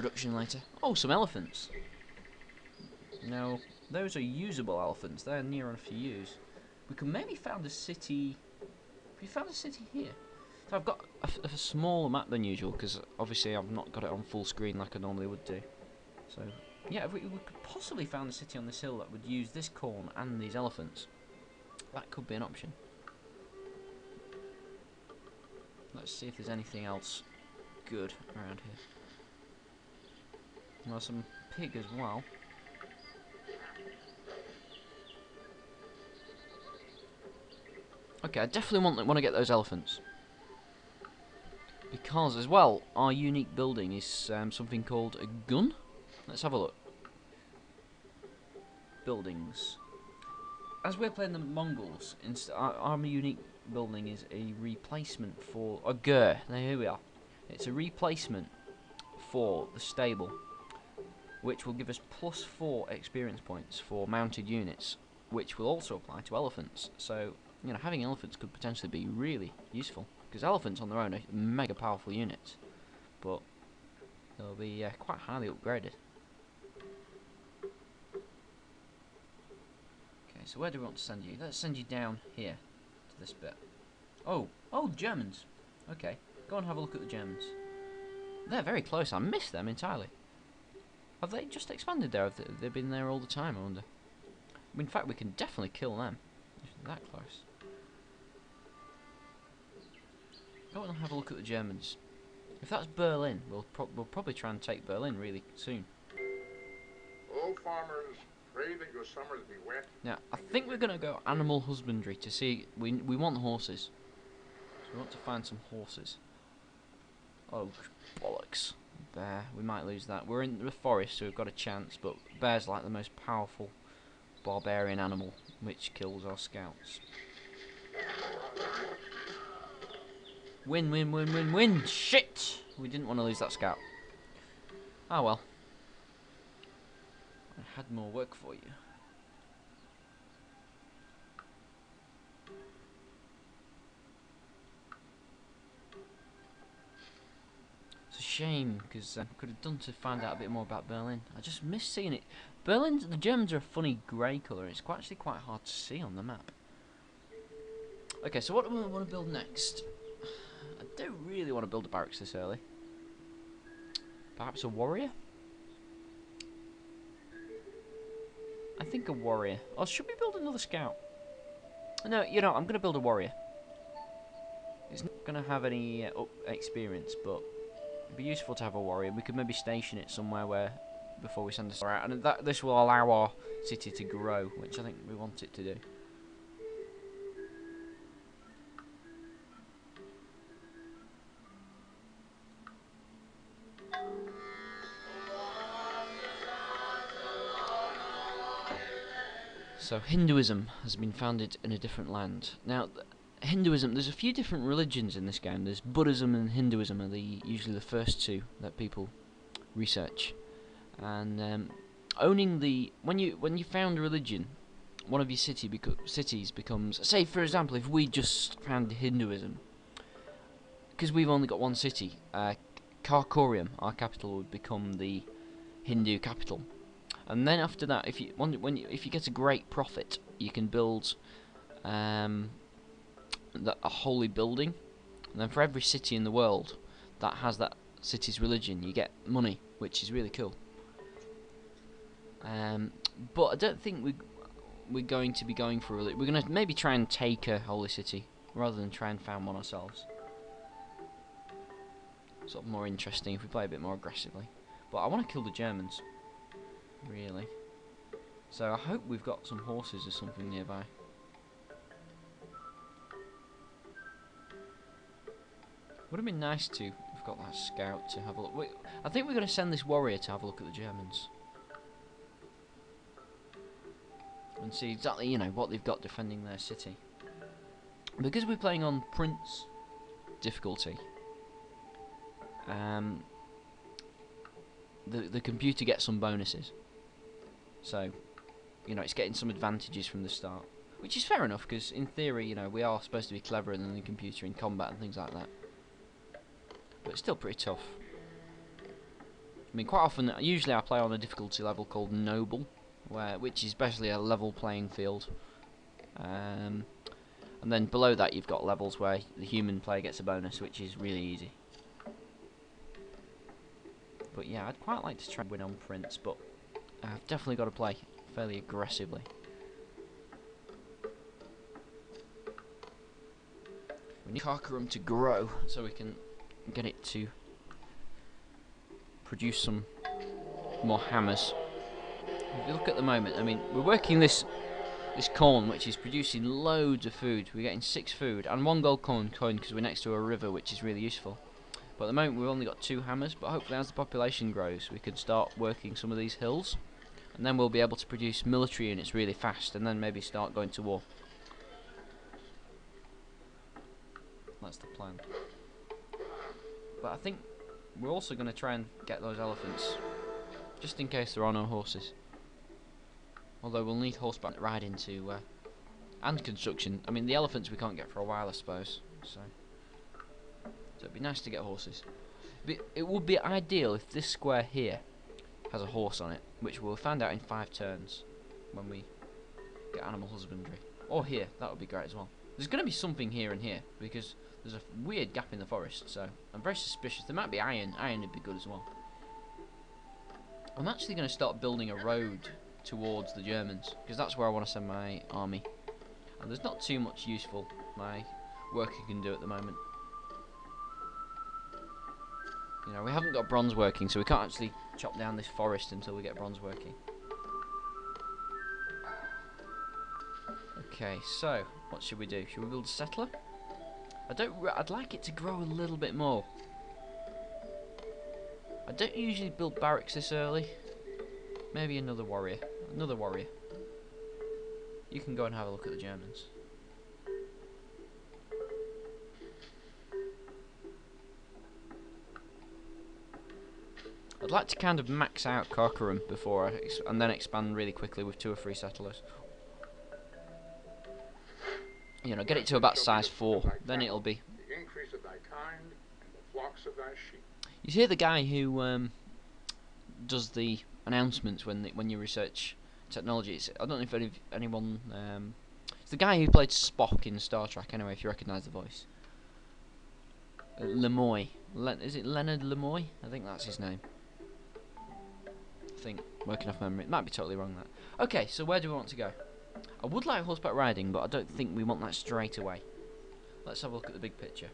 production later. Oh, some elephants. Now, those are usable elephants. They're near enough to use. We can maybe found a city. We found a city here. So I've got a smaller map than usual because obviously I've not got it on full screen like I normally would do. So yeah, if we could possibly found a city on this hill that would use this corn and these elephants. That could be an option. Let's see if there's anything else good around here. Well, some pig as well. Okay, I definitely want to get those elephants. Because, as well, our unique building is something called a gun. Let's have a look. Buildings. As we're playing the Mongols, our unique building is a replacement for a gur. Here we are. It's a replacement for the stable, which will give us +4 experience points for mounted units, which will also apply to elephants. So, you know, having elephants could potentially be really useful, because elephants on their own are mega powerful units, but they'll be quite highly upgraded. Okay, so where do we want to send you? Let's send you down here to this bit. Oh, Germans. Okay, go and have a look at the Germans. They're very close. I missed them entirely. Have they just expanded there? Have they been there all the time, I wonder? In fact, we can definitely kill them if they're that close. Go and have a look at the Germans. If that's Berlin, we'll probably try and take Berlin really soon. Oh, farmers, pray that your summers be wet. Now, I think we're going to go animal husbandry to see. We want horses. So we want to find some horses. Oh, bollocks. Bear. We might lose that. We're in the forest, so we've got a chance, but bear's like the most powerful barbarian animal, which kills our scouts. Win, win, win, win, win! Shit! We didn't want to lose that scout. Ah well. I had more work for you. It's a shame, because I could have done to find out a bit more about Berlin. I just miss seeing it. The Germans are a funny grey colour. It's actually quite hard to see on the map. Okay, so what do we want to build next? I don't really want to build a barracks this early. Perhaps a warrior? I think a warrior. Or should we build another scout? No, you know, I'm going to build a warrior. It's not going to have any experience, but it'd be useful to have a warrior. We could maybe station it somewhere where before we send us out, and this will allow our city to grow, which I think we want it to do. So Hinduism has been founded in a different land. Now, Hinduism, there's a few different religions in this game. There's Buddhism and Hinduism are usually the first two that people research. And when you found a religion, one of your cities becomes, say for example, if we just found Hinduism, because we've only got one city, Karakoram, our capital, would become the Hindu capital. And then after that, if you get a great profit, you can build a holy building. And then for every city in the world that has that city's religion, you get money, which is really cool. But I don't think we're going to be going for religion. We're going to maybe try and take a holy city rather than try and found one ourselves. Sort of more interesting if we play a bit more aggressively. But I want to kill the Germans. Really. So I hope we've got some horses or something nearby. Would have been nice to have got that scout to have a look. I think we're going to send this warrior to have a look at the Germans. And see exactly, you know, what they've got defending their city. Because we're playing on Prince difficulty, the computer gets some bonuses. So, you know, it's getting some advantages from the start. Which is fair enough, because in theory, you know, we are supposed to be cleverer than the computer in combat and things like that. But it's still pretty tough. I mean, quite often, usually I play on a difficulty level called Noble, which is basically a level playing field. And then below that you've got levels where the human player gets a bonus, which is really easy. But yeah, I'd quite like to try and win on Prince, but I've definitely got to play fairly aggressively. We need Karkarum to grow so we can get it to produce some more hammers. If you look at the moment, I mean, we're working this corn, which is producing loads of food. We're getting 6 food and 1 gold coin because we're next to a river, which is really useful. But at the moment we've only got 2 hammers, but hopefully as the population grows we can start working some of these hills, and then we'll be able to produce military units really fast, and then maybe start going to war. That's the plan. But I think we're also going to try and get those elephants, just in case there are no horses. Although we'll need horseback riding to and construction. I mean, the elephants we can't get for a while, I suppose. So it'd be nice to get horses. It would be ideal if this square here has a horse on it, which we'll find out in 5 turns when we get animal husbandry. Or here, that would be great as well. There's going to be something here and here, because there's a weird gap in the forest, so I'm very suspicious. There might be iron. Iron would be good as well. I'm actually going to start building a road towards the Germans, because that's where I want to send my army. And there's not too much useful my worker can do at the moment. You know, we haven't got bronze working, so we can't actually chop down this forest until we get bronze working. Okay, so what should we do? Should we build a settler? I'd like it to grow a little bit more. I don't usually build barracks this early. Maybe another warrior. Another warrior. You can go and have a look at the Germans. I'd like to kind of max out Karkarum before and then expand really quickly with 2 or 3 settlers. You know, get it to about size 4, then it'll be. The increase of thy kind and the flocks of thy sheep. You hear the guy who does the announcements when you research technology. I don't know if anyone. It's the guy who played Spock in Star Trek. Anyway, if you recognise the voice, Lemoy. Is it Leonard Lemoy? I think that's his name. I think, working off memory. It might be totally wrong. That. Okay, so where do we want to go? I would like horseback riding, but I don't think we want that straight away. Let's have a look at the big picture.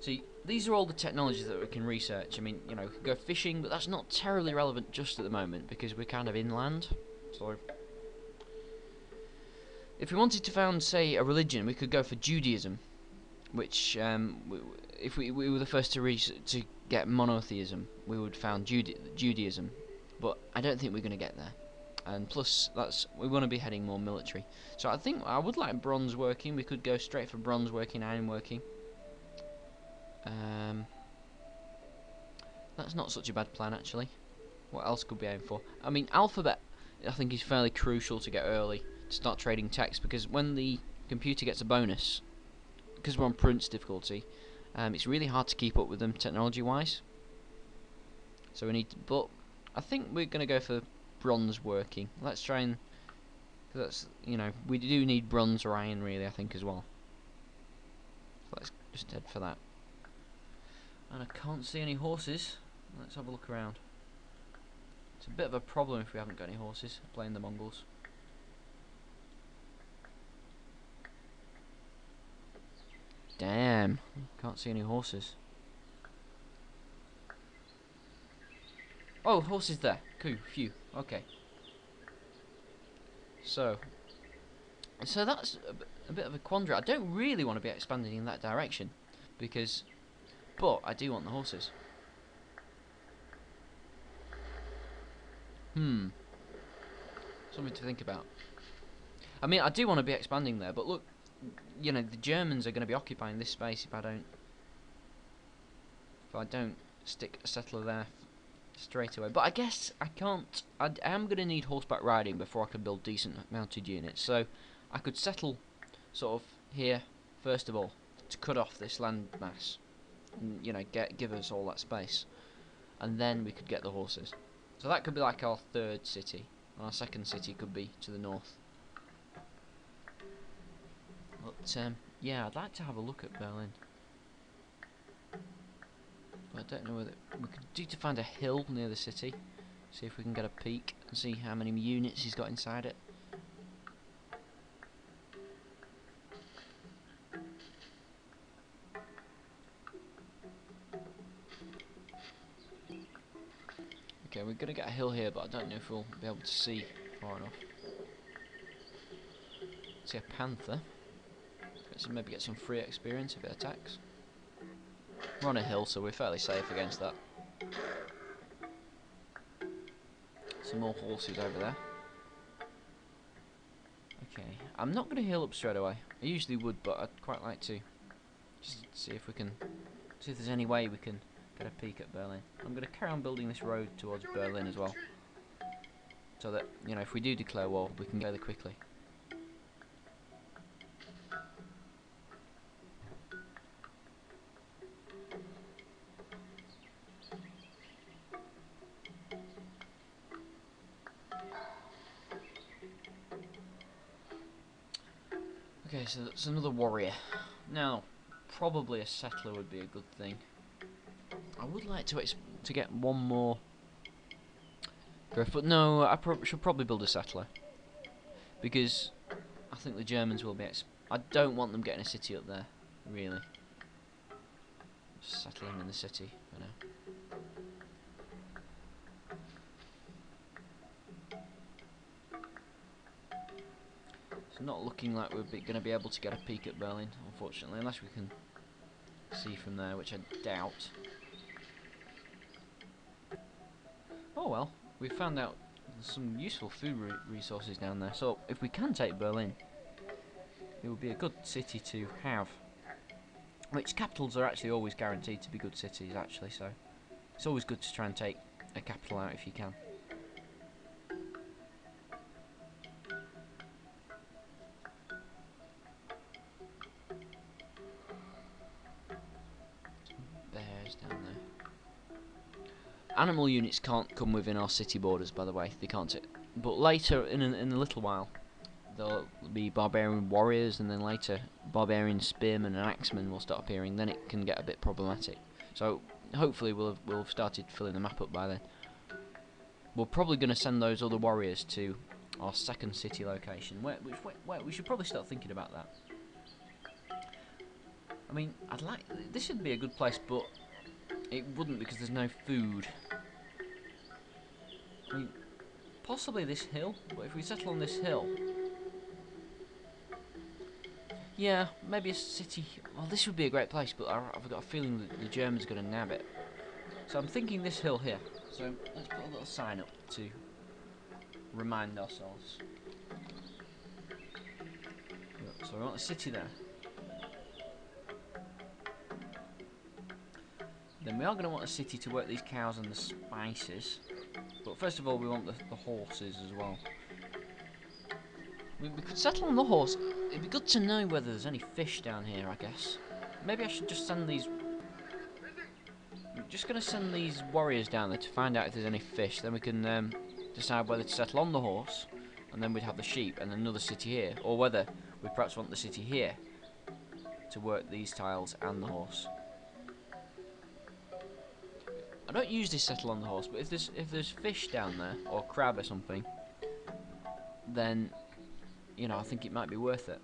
See, these are all the technologies that we can research. I mean, you know, we can go fishing, but that's not terribly relevant just at the moment because we're kind of inland. So, if we wanted to found, say, a religion, we could go for Judaism, which, if we were the first to get monotheism, we would found Judaism. But I don't think we're going to get there. And plus, we want to be heading more military. So I think I would like bronze working. We could go straight for bronze working, iron working. That's not such a bad plan, actually. What else could we aim for? I mean, alphabet, I think, is fairly crucial to get early to start trading text, because when the computer gets a bonus, because we're on Prince difficulty, it's really hard to keep up with them technology-wise. So we need, but I think we're going to go for bronze working. Let's try and, cause that's, you know, we do need bronze or iron really, I think, as well. So let's just head for that. And I can't see any horses. Let's have a look around. It's a bit of a problem if we haven't got any horses playing the Mongols. Damn, can't see any horses. Oh, horses there. Cool, phew. Okay. So that's a bit of a quandary. I don't really want to be expanding in that direction, but I do want the horses. Something to think about. I mean, I do want to be expanding there, but look, you know, the Germans are going to be occupying this space if I don't stick a settler there straight away. But I guess I can't. I am going to need horseback riding before I can build decent mounted units. So I could settle sort of here first of all to cut off this land mass, and, you know, give us all that space, and then we could get the horses. So that could be like our third city, and our second city could be to the north. But yeah, I'd like to have a look at Berlin. But I don't know whether we could do to find a hill near the city, see if we can get a peek and see how many units he's got inside it. Okay, we're gonna get a hill here, but I don't know if we'll be able to see far enough. See a panther. Maybe get some free experience if it attacks. We're on a hill, so we're fairly safe against that. Some more horses over there. Okay, I'm not going to heal up straight away. I usually would, but I'd quite like to just see if we can, see if there's any way we can get a peek at Berlin. I'm going to carry on building this road towards Berlin as well, so that, you know, if we do declare war, we can go there quickly. Okay, so that's another warrior. Now, probably a settler would be a good thing. I would like to get one more growth, but no, I should probably build a settler, because I think the Germans will be. I don't want them getting a city up there, really. Just settle him in the city for now. It's not looking like we're going to be able to get a peek at Berlin, unfortunately, unless we can see from there, which I doubt. Oh well, we found out there's some useful food resources down there, so if we can take Berlin, it would be a good city to have. Which capitals are actually always guaranteed to be good cities, actually, so it's always good to try and take a capital out if you can. Bears down there. Animal units can't come within our city borders, by the way. They can't. But later, in a little while, there'll be barbarian warriors, and then later barbarian spearmen and axemen will start appearing. Then it can get a bit problematic. So hopefully we'll have started filling the map up by then. We're probably going to send those other warriors to our second city location. Where we should probably start thinking about that. I mean, this should be a good place, but it wouldn't because there's no food. I mean, possibly this hill, but if we settle on this hill, yeah, maybe a city. Well, this would be a great place, but I've got a feeling that the Germans are going to nab it. So I'm thinking this hill here. So let's put a little sign up to remind ourselves. So we want a city there. Then we are going to want a city to work these cows and the spices. But first of all, we want the horses as well. I mean, we could settle on the horse. It'd be good to know whether there's any fish down here, I guess. Maybe I should just send these... I'm just going to send these warriors down there to find out if there's any fish. Then we can decide whether to settle on the horse, and then we'd have the sheep and another city here. Or whether we perhaps want the city here to work these tiles and the horse. I don't usually settle on the horse, but if there's fish down there, or crab or something, then, you know, I think it might be worth it.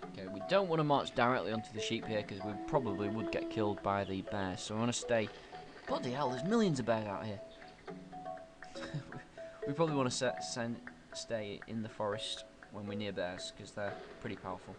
Okay, we don't want to march directly onto the sheep here, because we probably would get killed by the bears, so we want to stay... Bloody hell, there's millions of bears out here. We probably want to stay in the forest when we're near bears, because they're pretty powerful.